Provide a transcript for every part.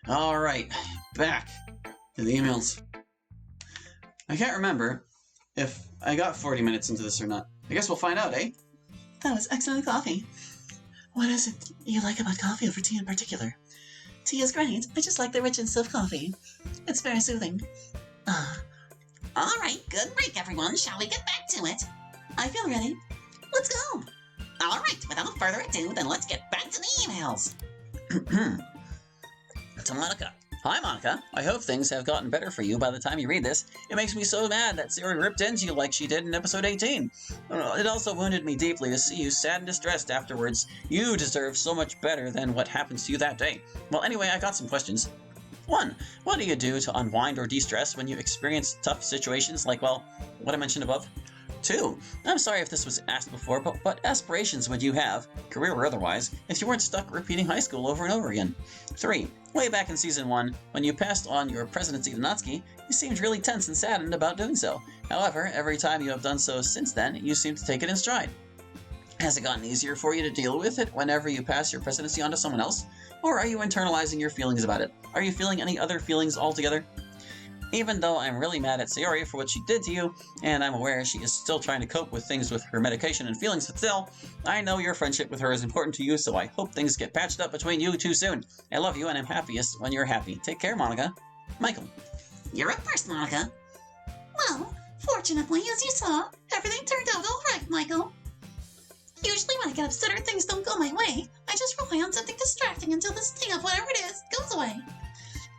Alright, back to the emails. I can't remember if I got 40 minutes into this or not. I guess we'll find out, eh? That was excellent coffee. What is it you like about coffee over tea in particular? Tea is great. I just like the richness of coffee. It's very soothing. Alright, good break, everyone. Shall we get back to it? I feel ready. Let's go. Alright, without further ado, then let's get back to the emails. To Monica. Hi, Monica. I hope things have gotten better for you by the time you read this. It makes me so mad that Siri ripped into you like she did in episode 18. It also wounded me deeply to see you sad and distressed afterwards. You deserve so much better than what happens to you that day. Well, anyway, I got some questions. 1. What do you do to unwind or de-stress when you experience tough situations like, well, what I mentioned above? 2. I'm sorry if this was asked before, but what aspirations would you have, career or otherwise, if you weren't stuck repeating high school over and over again? 3. Way back in Season 1, when you passed on your presidency to Natsuki, you seemed really tense and saddened about doing so. However, every time you have done so since then, you seem to take it in stride. Has it gotten easier for you to deal with it whenever you pass your presidency on to someone else? Or are you internalizing your feelings about it? Are you feeling any other feelings altogether? Even though I'm really mad at Sayori for what she did to you, and I'm aware she is still trying to cope with things with her medication and feelings, but still, I know your friendship with her is important to you, so I hope things get patched up between you two soon. I love you, and I'm happiest when you're happy. Take care, Monica. Michael. You're up first, Monica. Well, fortunately, as you saw, everything turned out all right, Michael. Usually when I get upset or things don't go my way, I just rely on something distracting until the sting of whatever it is goes away.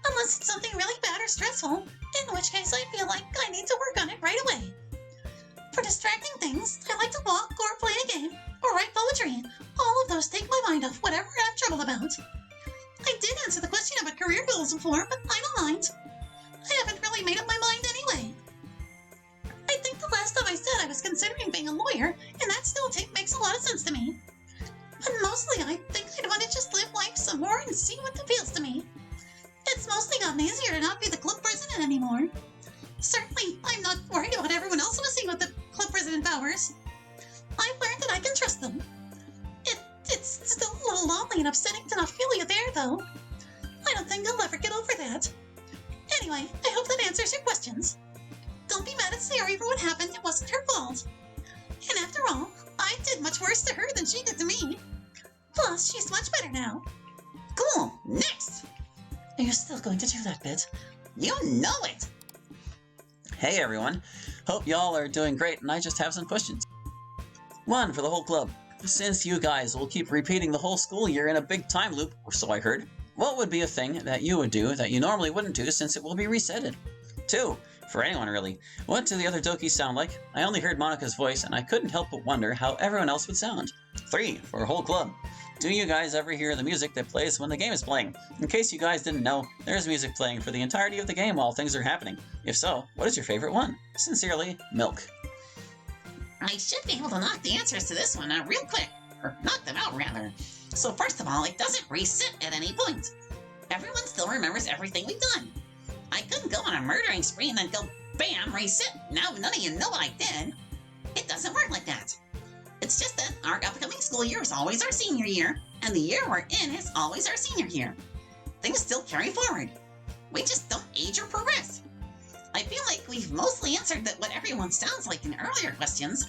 Unless it's something really bad or stressful, in which case I feel like I need to work on it right away. For distracting things, I like to walk or play a game or write poetry. All of those take my mind off whatever I'm troubled about. I did answer the question about career goals before, but I don't mind. I haven't really made up my mind anyway. I think the last time I said I was considering being a lawyer, and that still makes a lot of sense to me. But mostly I think I'd want to just live life some more and see what appeals to me. It's mostly gotten easier to not be the club president anymore. Certainly, I'm not worried about everyone else messing with the club president powers. I've learned that I can trust them. It's still a little lonely and upsetting to not feel you there, though. I don't think I'll ever get over that. Anyway, I hope that answers your questions. Don't be mad at Sayori for what happened. It wasn't her fault. And after all, I did much worse to her than she did to me. Plus, she's much better now. Cool. Next. Are you still going to do that bit? You know it. Hey, everyone. Hope y'all are doing great, and I just have some questions. 1 for the whole club. Since you guys will keep repeating the whole school year in a big time loop, or so I heard, what would be a thing that you would do that you normally wouldn't do since it will be resetted? 2. For anyone, really. What do the other Dokis sound like? I only heard Monica's voice, and I couldn't help but wonder how everyone else would sound. 3. For a whole club. Do you guys ever hear the music that plays when the game is playing? In case you guys didn't know, there's music playing for the entirety of the game while things are happening. If so, what is your favorite one? Sincerely, Milk. I should be able to knock the answers to this one out real quick. Or knock them out, rather. So first of all, it doesn't reset at any point. Everyone still remembers everything we've done. I couldn't go on a murdering spree and then go, bam, reset. Now none of you know what I did. It doesn't work like that. It's just that our upcoming school year is always our senior year, and the year we're in is always our senior year. Things still carry forward. We just don't age or progress. I feel like we've mostly answered that what everyone sounds like in earlier questions.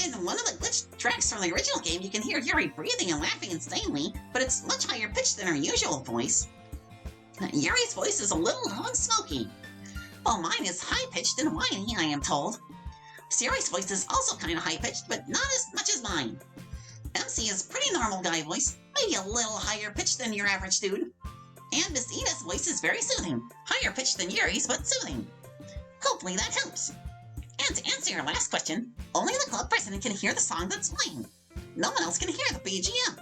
In one of the glitch tracks from the original game, you can hear Yuri breathing and laughing insanely, but it's much higher pitched than her usual voice. Yuri's voice is a little low and smoky, while mine is high-pitched and whiny, I am told. Sayori's voice is also kind of high-pitched, but not as much as mine. MC is pretty normal guy voice, maybe a little higher-pitched than your average dude. And Miss Ina's voice is very soothing, higher-pitched than Yuri's, but soothing. Hopefully that helps. And to answer your last question, only the club president can hear the song that's playing. No one else can hear the BGM.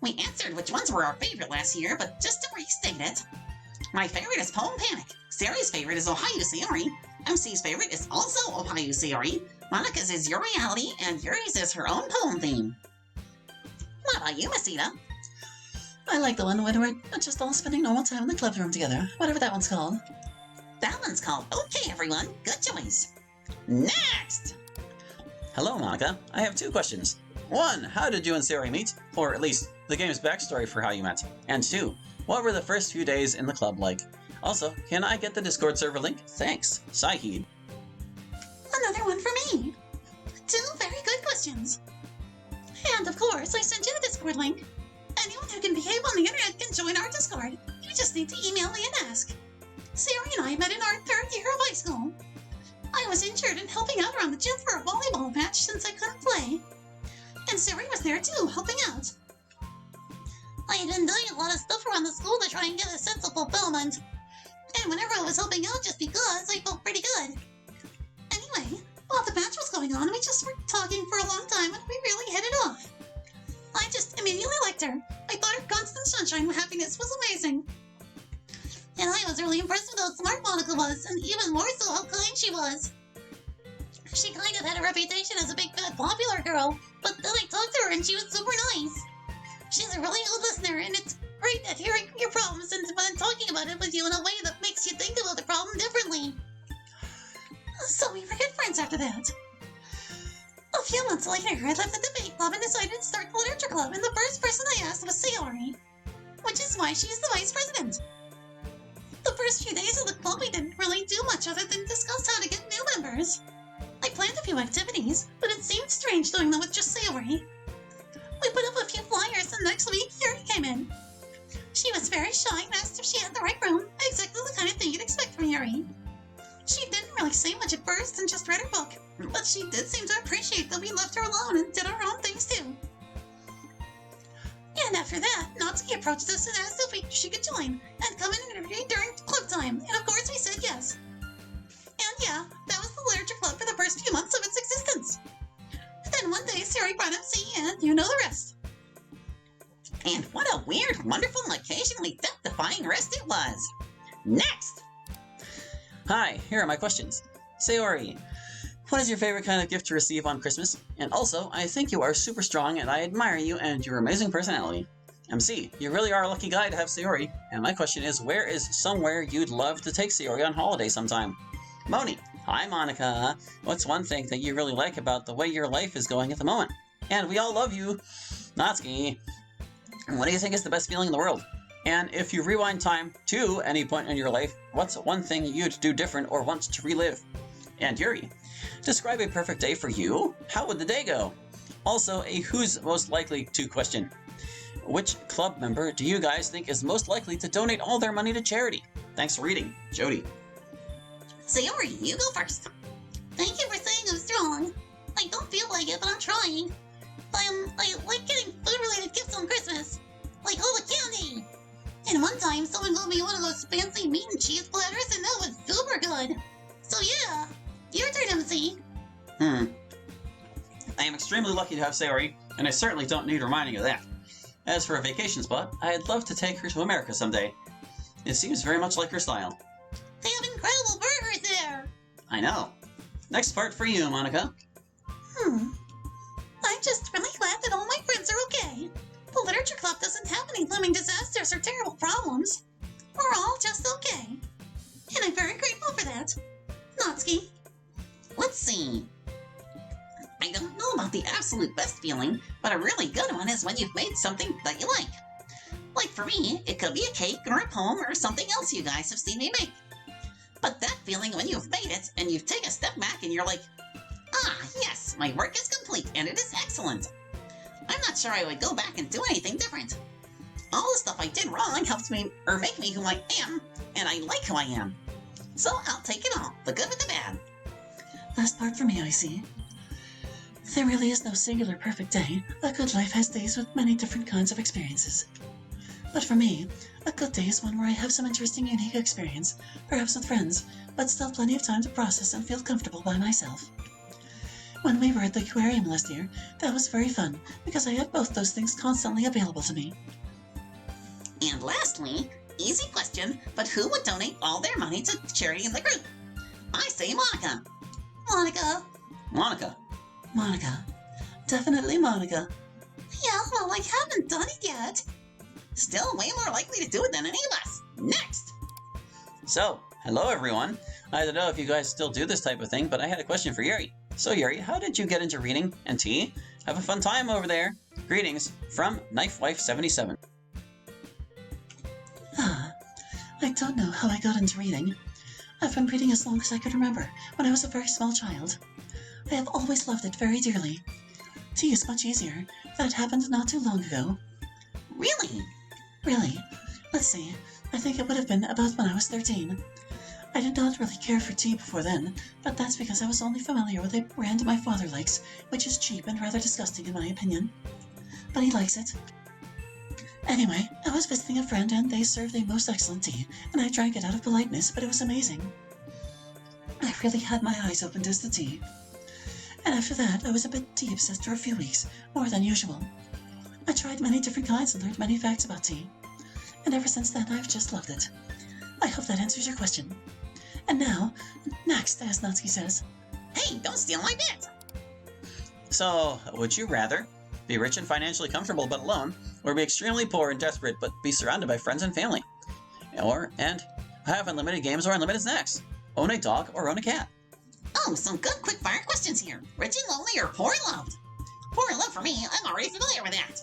We answered which ones were our favorite last year, but just to restate it, my favorite is Poem Panic, Sayori's favorite is Ohio Sayori, MC's favorite is also Ohio Sayori, Monica's is Your Reality, and Yuri's is her own poem theme. What about you, Miss Ina? I like the one where we're just all spending normal time in the club room together, whatever that one's called. That one's called Okay Everyone, Good Choice. Next! Hello, Monica. I have 2 questions. 1. How did you and Sayori meet? Or at least, the game's backstory for how you met. And 2. What were the first few days in the club like? Also, can I get the Discord server link? Thanks, Saeed. Another one for me. 2 very good questions. And of course, I sent you the Discord link. Anyone who can behave on the internet can join our Discord. You just need to email me and ask. Sari and I met in our 3rd year of high school. I was injured and helping out around the gym for a volleyball match since I couldn't play. And Sari was there too, helping out. I had been doing a lot of stuff around the school to try and get a sense of fulfillment. And whenever I was helping out just because, I felt pretty good. Anyway, while the match was going on, we just were talking for a long time and we really hit it off. I just immediately liked her. I thought her constant sunshine and happiness was amazing. And I was really impressed with how smart Monica was, and even more so how kind she was. She kind of had a reputation as a big fat popular girl, but then I talked to her and she was super nice. She's a really good listener, and it's great at hearing your problems and then talking about it with you in a way that makes you think about the problem differently. So we were good friends after that. A few months later, I left the debate club and decided to start the literature club, and the first person I asked was Sayori, which is why she's the vice president. The first few days of the club, we didn't really do much other than discuss how to get new members. I planned a few activities, but it seemed strange doing them with just Sayori. We put up a few flyers, and next week, Yuri came in. She was very shy and asked if she had the right room, exactly the kind of thing you'd expect from Yuri. She didn't really say much at first and just read her book, but she did seem to appreciate that we left her alone and did our own things too. And after that, Natsuki approached us and asked if she could join and come and interview during club time, and of course we said yes. And yeah, that was the literature club for the first few months of its existence. Then one day, Sari brought up C, and you know the rest. And what a weird, wonderful, and occasionally death-defying rest it was. Next! Hi, here are my questions. Sayori, what is your favorite kind of gift to receive on Christmas? And also, I think you are super strong and I admire you and your amazing personality. MC, you really are a lucky guy to have Sayori. And my question is, where is somewhere you'd love to take Sayori on holiday sometime? Moni, hi Monica. What's one thing that you really like about the way your life is going at the moment? And we all love you. Natsuki, what do you think is the best feeling in the world? And if you rewind time to any point in your life, what's one thing you'd do different or want to relive? And Yuri, describe a perfect day for you. How would the day go? Also, a who's most likely to question. Which club member do you guys think is most likely to donate all their money to charity? Thanks for reading. Jody. Sayori, you go first. Thank you for saying I'm strong. I don't feel like it, but I'm trying. I like getting food-related gifts on Christmas. Like all the candy. And one time, someone got me one of those fancy meat and cheese platters, and that was super good. So yeah, your turn, MC. I am extremely lucky to have Sayori, and I certainly don't need reminding of that. As for a vacation spot, I'd love to take her to America someday. It seems very much like her style. They have incredible burgers there. I know. Next part for you, Monica. I'm just really glad that all my friends are okay. The literature club doesn't have any looming disasters or terrible problems. We're all just okay. And I'm very grateful for that. Natsuki. Let's see. I don't know about the absolute best feeling, but a really good one is when you've made something that you like. Like for me, it could be a cake or a poem or something else you guys have seen me make. But that feeling when you've made it and you take a step back and you're like, ah, yes, my work is complete and it is excellent. I'm not sure I would go back and do anything different. All the stuff I did wrong helped me or make me who I am, and I like who I am. So I'll take it all, the good with the bad. Last part for me, I see. There really is no singular perfect day. A good life has days with many different kinds of experiences. But for me, a good day is one where I have some interesting, unique experience, perhaps with friends, but still plenty of time to process and feel comfortable by myself. When we were at the aquarium last year, that was very fun, because I had both those things constantly available to me. And lastly, easy question, but who would donate all their money to charity in the group? I say Monica. Monica. Monica. Monica. Definitely Monica. Yeah, well, I haven't done it yet. Still way more likely to do it than any of us. Next! So, hello everyone. I don't know if you guys still do this type of thing, but I had a question for Yuri. So Yuri, how did you get into reading? And T, have a fun time over there. Greetings from KnifeWife77. don't know how I got into reading. I've been reading as long as I could remember, when I was a very small child. I have always loved it very dearly. Tea is much easier. That happened not too long ago. Really? Really? Let's see. I think it would have been about when I was 13. I did not really care for tea before then, but that's because I was only familiar with a brand my father likes, which is cheap and rather disgusting in my opinion. But he likes it. Anyway, I was visiting a friend and they served a most excellent tea, and I drank it out of politeness, but it was amazing. I really had my eyes opened as to tea. And after that, I was a bit tea obsessed for a few weeks, more than usual. I tried many different kinds and learned many facts about tea. And ever since then, I've just loved it. I hope that answers your question. And now, next, as Natsuki says. Hey, don't steal my bit! So, would you rather be rich and financially comfortable but alone, or be extremely poor and desperate but be surrounded by friends and family? And have unlimited games or unlimited snacks? Own a dog or own a cat? Oh, some good quick-fire questions here. Rich and lonely or poor and loved? Poor and loved for me, I'm already familiar with that.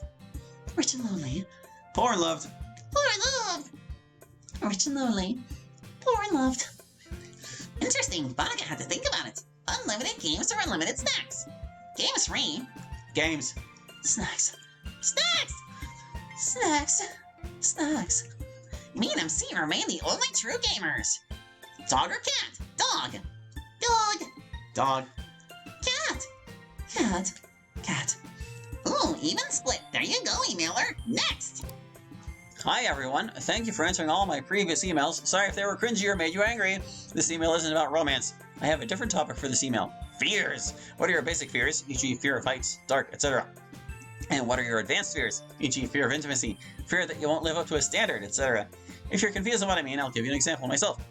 Rich and lonely. Poor and loved. Poor and loved. Rich and lonely. Poor and loved. Interesting, but I had to think about it. Unlimited games or unlimited snacks? Games free. Games. Snacks. Snacks! Snacks. Snacks. Me and MC remain the only true gamers. Dog or cat? Dog. Dog. Dog. Cat. Cat. Cat. Ooh, even split. There you go, emailer. Next. Hi everyone, thank you for answering all my previous emails. Sorry if they were cringy or made you angry. This email isn't about romance. I have a different topic for this email. Fears! What are your basic fears, e.g. fear of heights, dark, etc.? And what are your advanced fears, e.g. fear of intimacy, fear that you won't live up to a standard, etc.? If you're confused on what I mean, I'll give you an example myself.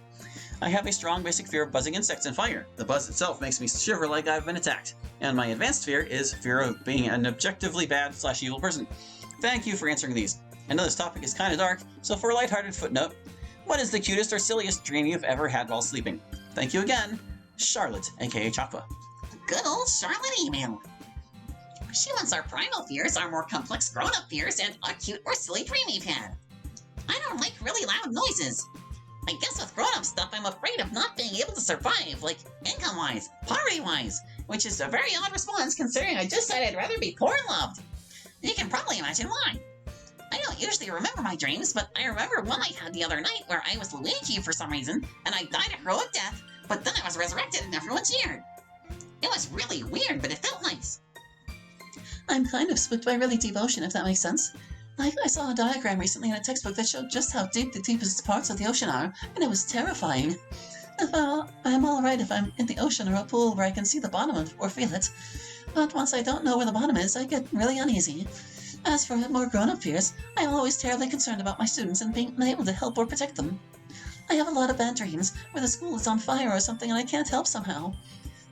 I have a strong basic fear of buzzing insects and fire. The buzz itself makes me shiver like I've been attacked. And my advanced fear is fear of being an objectively bad/evil person. Thank you for answering these. I know this topic is kind of dark, so for a lighthearted footnote, what is the cutest or silliest dream you've ever had while sleeping? Thank you again, Charlotte, aka Chakwa. Good old Charlotte email. She wants our primal fears, our more complex grown-up fears, and a cute or silly dream we've had. I don't like really loud noises. I guess with grown-up stuff, I'm afraid of not being able to survive, like income-wise, poverty-wise, which is a very odd response considering I just said I'd rather be poor and loved. You can probably imagine why. I don't usually remember my dreams, but I remember one I had the other night where I was Luigi for some reason, and I died a heroic death, but then I was resurrected and everyone cheered. It was really weird, but it felt nice. I'm kind of spooked by really deep ocean, if that makes sense. Like, I saw a diagram recently in a textbook that showed just how deep the deepest parts of the ocean are, and it was terrifying. I'm alright if I'm in the ocean or a pool where I can see the bottom of or feel it, but once I don't know where the bottom is, I get really uneasy. As for more grown-up fears, I am always terribly concerned about my students and being unable to help or protect them. I have a lot of bad dreams, where the school is on fire or something and I can't help somehow.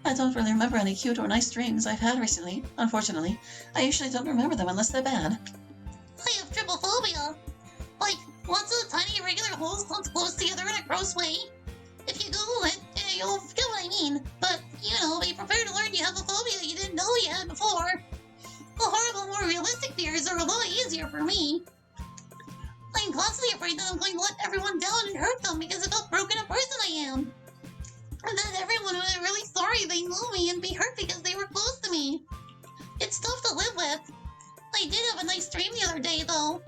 I don't really remember any cute or nice dreams I've had recently, unfortunately. I usually don't remember them unless they're bad. I have trypophobia. Like, lots of tiny irregular holes clumped close together in a gross way. If you Google it, you'll get what I mean. But, be prepared to learn you have a phobia you didn't know you had before. The horrible, more realistic fears are a lot easier for me. I'm constantly afraid that I'm going to let everyone down and hurt them because of how broken a person I am. And that everyone will be really sorry they knew me and be hurt because they were close to me. It's tough to live with. I did have a nice dream the other day, though.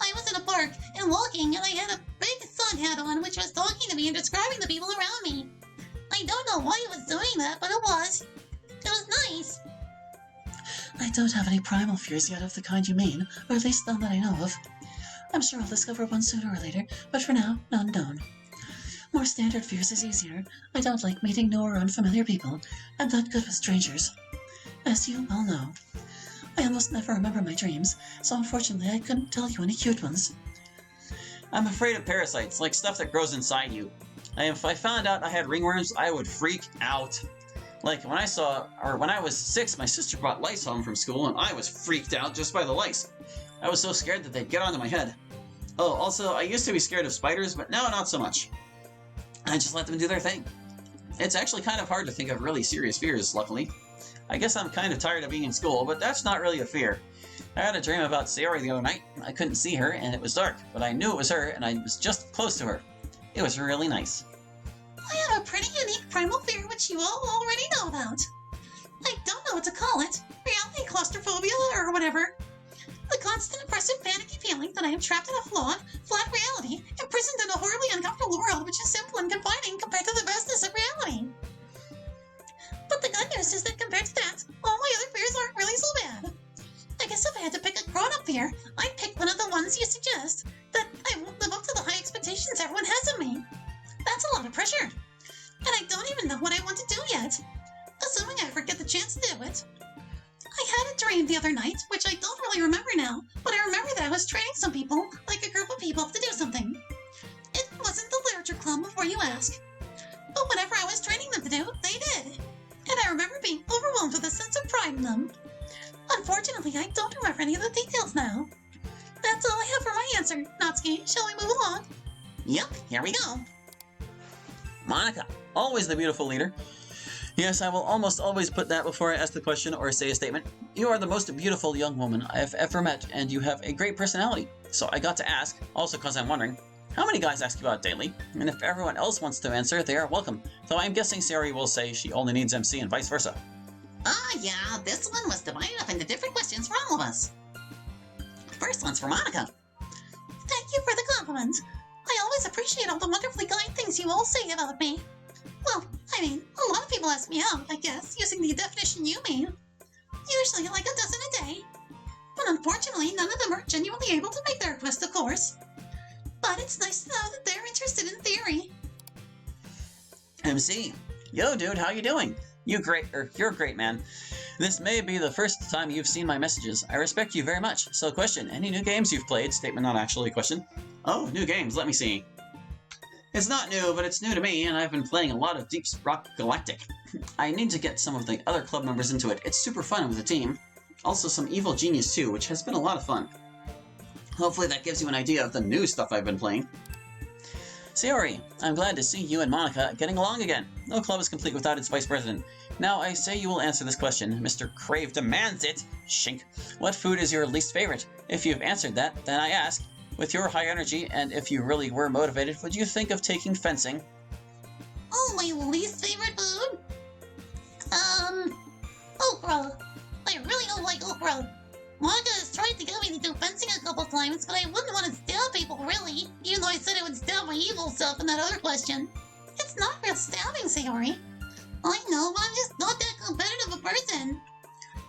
I was in a park and walking, and I had a big sun hat on, which was talking to me and describing the people around me. I don't know why it was doing that, but it was. It was nice. I don't have any primal fears yet of the kind you mean, or at least none that I know of. I'm sure I'll discover one sooner or later, but for now, none known. More standard fears is easier. I don't like meeting new or unfamiliar people. I'm not good with strangers. As you well know. I almost never remember my dreams, so unfortunately I couldn't tell you any cute ones. I'm afraid of parasites, like stuff that grows inside you. If I found out I had ringworms, I would freak out. Like when I was 6, my sister brought lice home from school and I was freaked out just by the lice. I was so scared that they'd get onto my head. Oh, also, I used to be scared of spiders, but now not so much. I just let them do their thing. It's actually kind of hard to think of really serious fears, luckily. I guess I'm kind of tired of being in school, but that's not really a fear. I had a dream about Sayori the other night. I couldn't see her, and it was dark, but I knew it was her, and I was just close to her. It was really nice. I have a pretty unique primal fear which you all already know about. I don't know what to call it. Reality claustrophobia or whatever. The constant oppressive panicky feeling that I am trapped in a flawed, flat reality, imprisoned in a horribly uncomfortable world which is simple and confining compared to the vastness of reality. But the good news is that compared to that, all my other fears aren't really so bad. I guess if I had to pick a grown-up fear, I'd pick one of the ones you suggest, that I won't live up to the high expectations everyone has of me. That's a lot of pressure. And I don't even know what I want to do yet. Assuming I ever get the chance to do it. I had a dream the other night, which I don't really remember now, but I remember that I was training some people, like a group of people, to do something. It wasn't the literature club before you ask. But whatever I was training them to do, they did. And I remember being overwhelmed with a sense of pride in them. Unfortunately, I don't remember any of the details now. That's all I have for my answer, Natsuki. Shall we move along? Yep, here we go. Monica, always the beautiful leader. Yes, I will almost always put that before I ask the question or say a statement. You are the most beautiful young woman I have ever met, and you have a great personality. So I got to ask, also because I'm wondering, how many guys ask you out daily? And if everyone else wants to answer, they are welcome. Though I'm guessing Sayori will say she only needs MC and vice versa. Yeah, this one was divided up into different questions for all of us. First one's for Monica. Thank you for the compliment. I always appreciate all the wonderfully kind things you all say about me. Well, I mean, a lot of people ask me out, I guess, using the definition you mean. Usually like a dozen a day. But unfortunately, none of them are genuinely able to make their request, of course. But it's nice to know that they're interested in theory. MC, yo dude, how you doing? You're great, man. This may be the first time you've seen my messages. I respect you very much. So question, any new games you've played? Statement not actually a question. Oh, new games, let me see. It's not new, but it's new to me, and I've been playing a lot of Deep Rock Galactic. I need to get some of the other club members into it. It's super fun with a team. Also some Evil Genius 2, which has been a lot of fun. Hopefully that gives you an idea of the new stuff I've been playing. Sayori, I'm glad to see you and Monica getting along again. No club is complete without its vice president. Now, I say you will answer this question. Mr. Crave demands it. Shink. What food is your least favorite? If you've answered that, then I ask, with your high energy, and if you really were motivated, would you think of taking fencing? Oh, my least favorite food? Okra. I really don't like okra. Monica has tried to get me to do fencing a couple times, but I wouldn't want to stab people, really. Even though I said I would stab my evil self in that other question. It's not real stabbing, Sayori. I know, but I'm just not that competitive a person.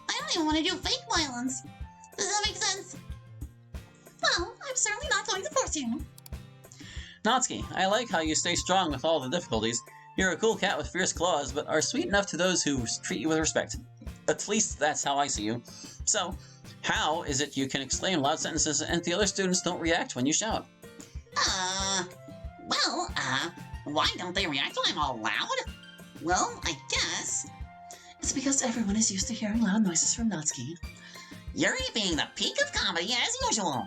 I don't even want to do fake violence. Does that make sense? Well, I'm certainly not going to force you. Natsuki, I like how you stay strong with all the difficulties. You're a cool cat with fierce claws, but are sweet enough to those who treat you with respect. At least that's how I see you. So, how is it you can exclaim loud sentences and the other students don't react when you shout? Why don't they react when I'm all loud? Well, I guess It's because everyone is used to hearing loud noises from Natsuki. Yuri being the peak of comedy as usual.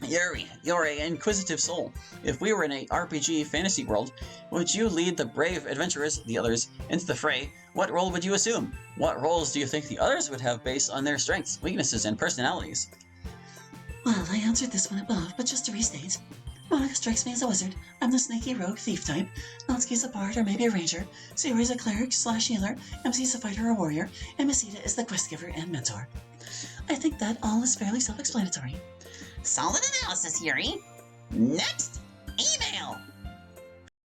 Yuri, you're an inquisitive soul. If we were in a RPG fantasy world, would you lead the brave adventurers, the others, into the fray? What role would you assume? What roles do you think the others would have based on their strengths, weaknesses, and personalities? Well, I answered this one above, but just to restate. Monica strikes me as a wizard. I'm the sneaky rogue thief type. Natsuki's a bard or maybe a ranger. Sayori's a cleric/healer. MC's a fighter or warrior. And Masita is the quest giver and mentor. I think that all is fairly self-explanatory. Solid analysis, Yuri. Next!